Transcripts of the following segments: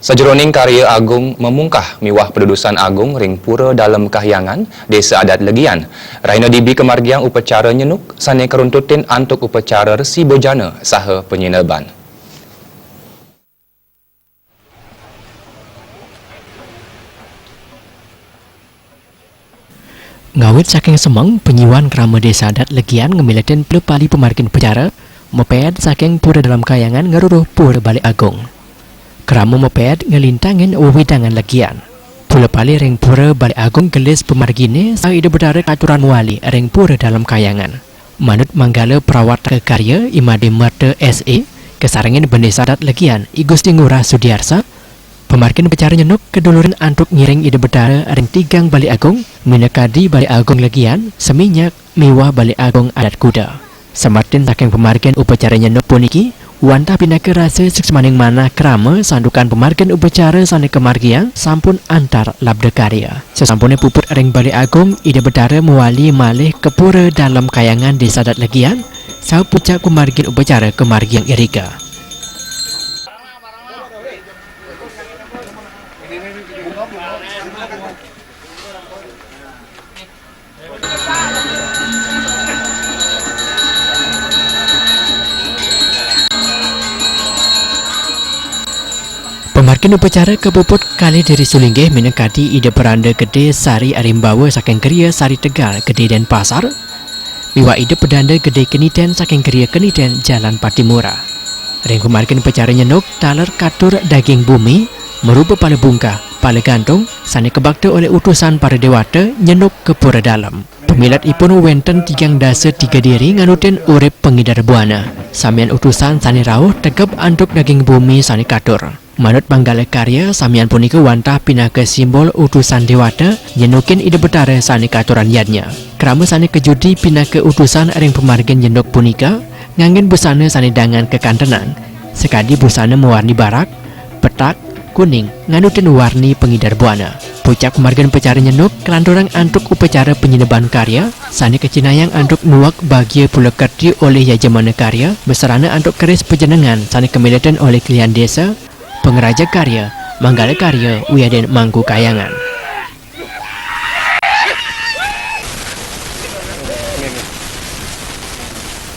Sajeroning karya agung memungkah miwah pedudusan agung ring pura dalam kahyangan desa adat Legian. Raina Dibi kemargiang upacara nyenuk sane keruntutin antuk upacara resi bojana saha penyinaban. Ngawit saking semang penyiwan kerama desa adat Legian ngemilatin pelepali pemargin pecara meped saking pura dalam kayangan ngeruruh pura balik agung. Kerama meped ngelintangin wewidangan Legian. Pelepali ring pura balik agung gelis pemargine sang ide berdara aturan wali ring pura dalam kayangan. Manut manggala perawat karya Imade Marte SE kesarangin bendesa adat Legian I Gusti Ngurah Sudiarsa. Pemargin pecara nyenuk keduluran antuk ngiring ide berdara ring tigang balik agung minakadi balik agung Legian seminyak miwah balik agung adat kuda. Semartin saking pemargin upacara nyenuk puniki wantah pinaka rasa seksemaning mana kerama sandukan pemargin upacara sane kemargiang sampun antar labda karya. Sesampune puput ring balik agung ide berdara mewali malih ke pura dalam kayangan desa adat Legian sau pucak pemargin upacara kemargiang irika. Pemargin upacara kepuput kali dari Sulinggih minangkadi ide peranda gede sari arimbawa saking keria sari Tegal gede dan pasar miwa ide pedanda gede keniten saking keria keniten jalan Patimura. Ring pemargin upacara nyenuk taler katur daging bumi merupa pala bungkah pala gantung sane kebakta oleh utusan para dewata nyenuk ke pura dalam. Pemilat ipun wenten tigang dasa tiga diri nganutin urip pengidar buana. Samian utusan sane rauh tegap antuk daging bumi sane katur. Manut manggala karya samian punika wantah pinah ke simbol utusan dewata nyenukin ide betara sane katuran yadnya. Kerama sane kejudi pinah ke utusan ring pemargin nyenuk punika ngangin busana sane dangan kekantenan. Sekadi busana mewarni barak, petak, kuning nganutin warni pengidar buana. Pucak pemargin pecara nyenuk kelanturang antuk upacara penyineban karya sane kecinayang antuk nuak bagia pula kerti oleh yajamana karya besarana antuk keris pejenengan sane kemilatan oleh klien desa pengeraja karya, manggala karya, wiaden mangku kayangan.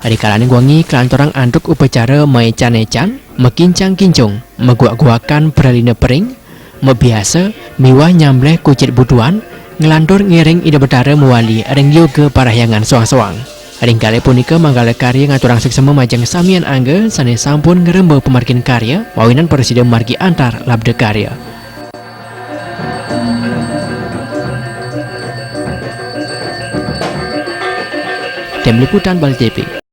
Hari kalane guangi kelantorang antuk upacara maecan-ecan, mekincang-kincung, meguak-guakan peralina pering, mebiasa, miwah nyambleh kucit butuan, ngelantur ngiring ide betara mewali ring yoga parahyangan soang-soang. Ring kali punika manggala karya ngaturang seksama majang samian angga sane sampun ngerembau pemargin karya wawinan presiden margi antar labda karya. Tim Liputan Bali TV.